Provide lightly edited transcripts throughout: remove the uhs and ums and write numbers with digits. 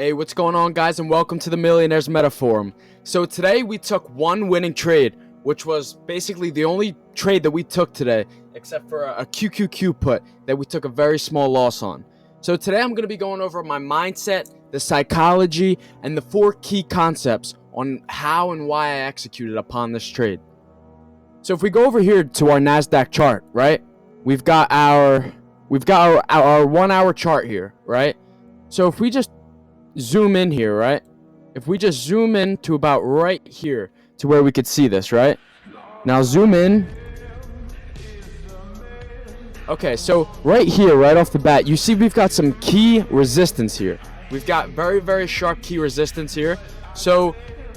Hey, what's going on, guys, and welcome to the Millionaires Meta Forum. So today we took one winning trade, which was basically the only trade that we took today, except for a QQQ put that we took a very small loss on. So today I'm going to be going over my mindset, the psychology, and the 4 key concepts on how and why I executed upon this trade. So if we go over here to our NASDAQ chart, right? We've got our 1 hour chart here, right? So if we just zoom in here, right? If we just zoom in to about right here to where we could see this, right? Now zoom in. Okay, so right here, right off the bat, you see we've got some key resistance here. We've got very, very sharp key resistance here. So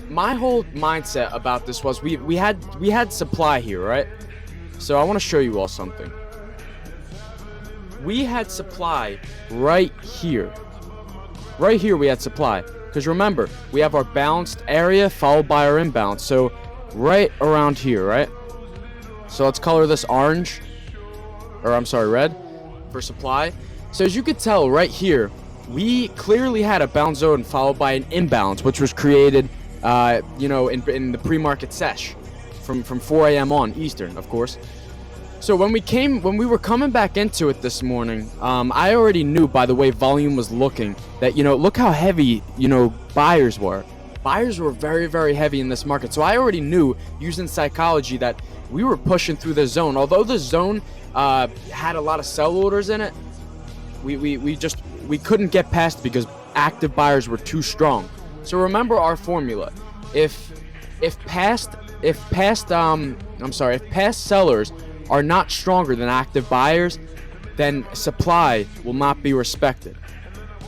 my whole mindset about this was we had supply here, right? So I want to show you all something. We had supply right here. Right here we had supply, because remember, we have our balanced area followed by our imbalance. So right around here, right? So let's color this orange, or I'm sorry, red for supply. So as you could tell right here, we clearly had a bound zone followed by an imbalance, which was created in the pre-market sesh from 4 a.m. on Eastern, of course. So when we were coming back into it this morning, I already knew by the way volume was looking that, look how heavy, buyers were. Buyers were very, very heavy in this market. So I already knew, using psychology, that we were pushing through the zone. Although the zone had a lot of sell orders in it, we couldn't get past it because active buyers were too strong. So remember our formula. If past sellers are not stronger than active buyers, then supply will not be respected.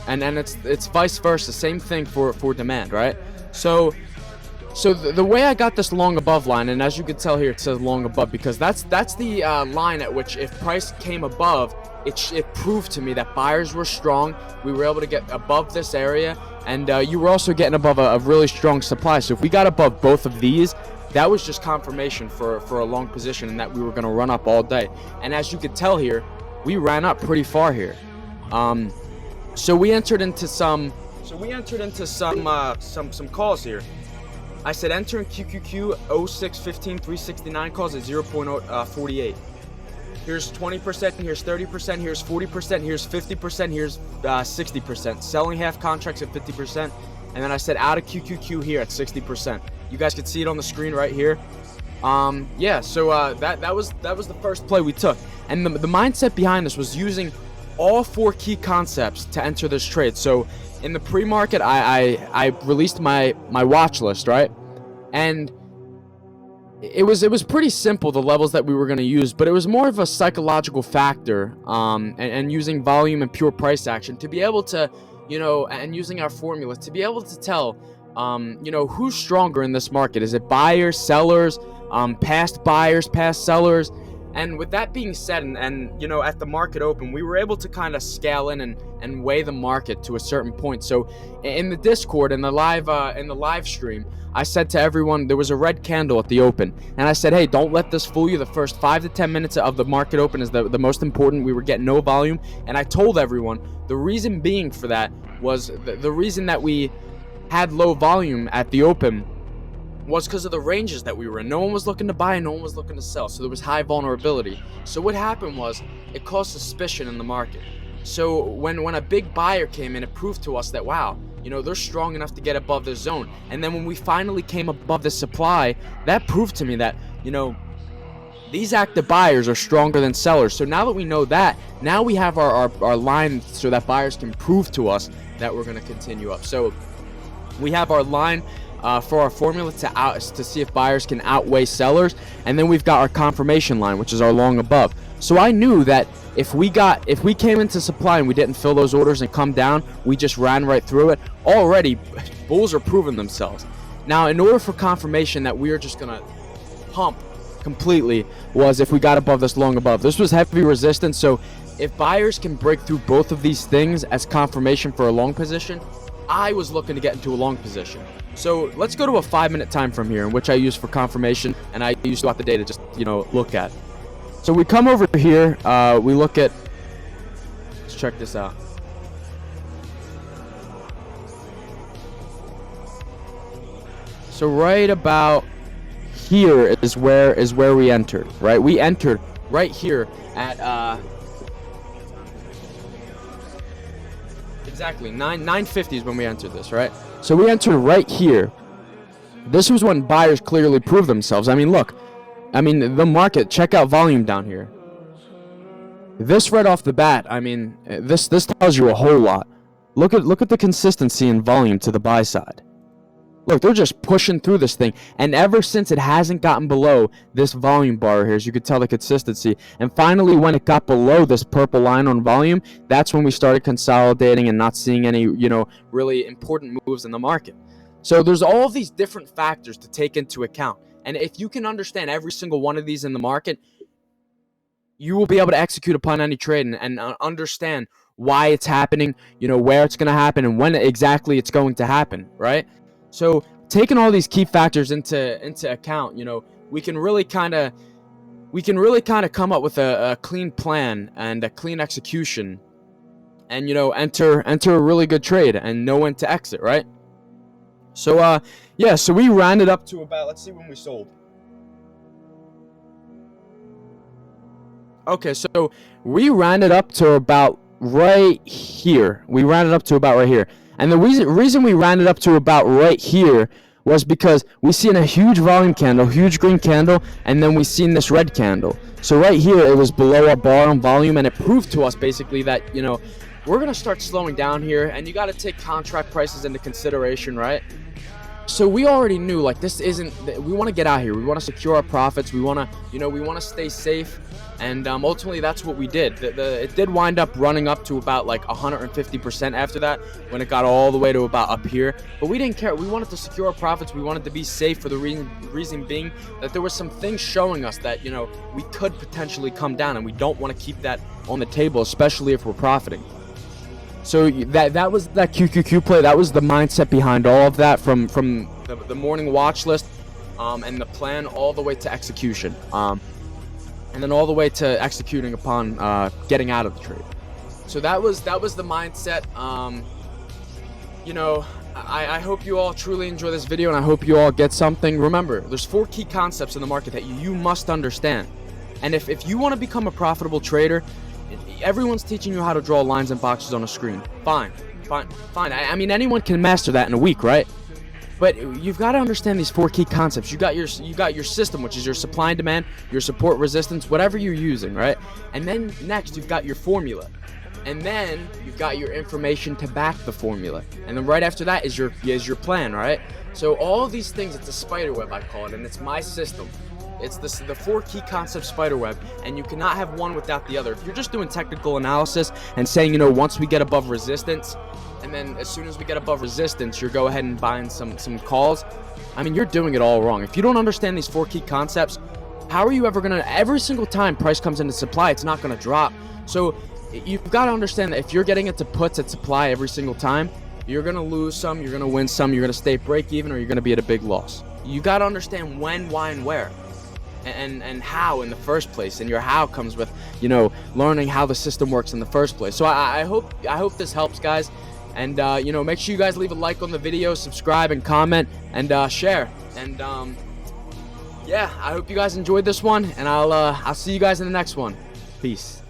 And it's vice versa, same thing for demand, right? So the way I got this long above line, and as you can tell here, it says long above because that's the line at which if price came above, it proved to me that buyers were strong. We were able to get above this area, and you were also getting above a really strong supply. So if we got above both of these, that was just confirmation for a long position and that we were going to run up all day. And as you could tell here, we ran up pretty far here. So we entered into some calls here. I said enter in QQQ 0615 369 calls at 0.48. Here's 20%, here's 30%, here's 40%, here's 50%, here's 60%. Selling half contracts at 50%. And then I said out of QQQ here at 60%. You guys can see it on the screen right here. That was the first play we took. And the mindset behind this was using all 4 key concepts to enter this trade. So in the pre-market, I released my watch list, right? And it was pretty simple, the levels that we were going to use, but it was more of a psychological factor, and using volume and pure price action to be able to, and using our formula to be able to tell, who's stronger in this market. Is it buyers, sellers, past buyers, past sellers? And with that being said, and at the market open, we were able to kind of scale in and weigh the market to a certain point. So in the Discord, in the live stream, I said to everyone, there was a red candle at the open, and I said, hey, don't let this fool you. The first 5 to 10 minutes of the market open is the most important. We were getting no volume, and I told everyone the reason being for that was the reason that we had low volume at the open was because of the ranges that we were in. No one was looking to buy and no one was looking to sell, so there was high vulnerability. So what happened was it caused suspicion in the market. So when a big buyer came in, it proved to us that, wow, they're strong enough to get above the zone. And then when we finally came above the supply, that proved to me that, these active buyers are stronger than sellers. So now that we know that, now we have our line so that buyers can prove to us that we're going to continue up. So we have our line for our formula to see if buyers can outweigh sellers, and then we've got our confirmation line, which is our long above. So I knew that if we came into supply and we didn't fill those orders and come down, we just ran right through it. Already, bulls are proving themselves. Now, in order for confirmation that we are just gonna pump completely, was if we got above this long above. This was heavy resistance, so if buyers can break through both of these things as confirmation for a long position, I was looking to get into a long position. So let's go to a 5-minute time frame here, in which I use for confirmation, and I use throughout the day to just look at. So we come over here, we look at, let's check this out. So right about here is where we entered, right? We entered right here at exactly 950 is when we entered this, right? So we entered right here. This was when buyers clearly proved themselves. I mean, look, the market, check out volume down here. This right off the bat, I mean, this tells you a whole lot. Look at the consistency in volume to the buy side. Look, they're just pushing through this thing, and ever since it hasn't gotten below this volume bar here, as you could tell the consistency, and finally when it got below this purple line on volume, that's when we started consolidating and not seeing any, really important moves in the market. So there's all of these different factors to take into account, and if you can understand every single one of these in the market, you will be able to execute upon any trade and understand why it's happening, where it's going to happen, and when exactly it's going to happen, right? So taking all these key factors into account, we can really kind of come up with a clean plan and a clean execution, and enter a really good trade and know when to exit, right? So yeah, so we rounded up to about, let's see when we sold. Okay, so we rounded up to about right here. And the reason we rounded up to about right here was because we seen a huge volume candle, huge green candle, and then we seen this red candle. So right here, it was below our bar on volume, and it proved to us basically that, we're going to start slowing down here, and you got to take contract prices into consideration, right? So we already knew, like, this isn't, we want to get out here. We want to secure our profits. We want to, we want to stay safe. And ultimately, that's what we did. It did wind up running up to about like 150% after that, when it got all the way to about up here. But we didn't care. We wanted to secure our profits. We wanted to be safe, for the reason being that there were some things showing us that, we could potentially come down, and we don't want to keep that on the table, especially if we're profiting. So that was that QQQ play. That was the mindset behind all of that, from the morning watch list, and the plan all the way to execution. And then all the way to executing upon getting out of the trade. So that was the mindset. I hope you all truly enjoy this video, and I hope you all get something. Remember, there's 4 key concepts in the market that you must understand. And if you want to become a profitable trader, everyone's teaching you how to draw lines and boxes on a screen. Fine. I mean, anyone can master that in a week, right? But you've got to understand these 4 key concepts. You got your system, which is your supply and demand, your support, resistance, whatever you're using, right? And then next, you've got your formula. And then you've got your information to back the formula. And then right after that is your plan, right? So all of these things, it's a spider web, I call it, and it's my system. It's the 4 key concept spider web, and you cannot have one without the other. If you're just doing technical analysis and saying, once we get above resistance, and then as soon as we get above resistance, you're go ahead and buying some calls, I mean, you're doing it all wrong. If you don't understand these 4 key concepts, how are you ever going to, every single time price comes into supply, it's not going to drop. So you've got to understand that if you're getting into puts at supply every single time, you're going to lose some, you're going to win some, you're going to stay break even, or you're going to be at a big loss. You got to understand when, why, and where. And how in the first place, and your how comes with learning how the system works in the first place. So I hope this helps, guys, and make sure you guys leave a like on the video, subscribe and comment, and share, and yeah, I hope you guys enjoyed this one, and I'll see you guys in the next one. Peace.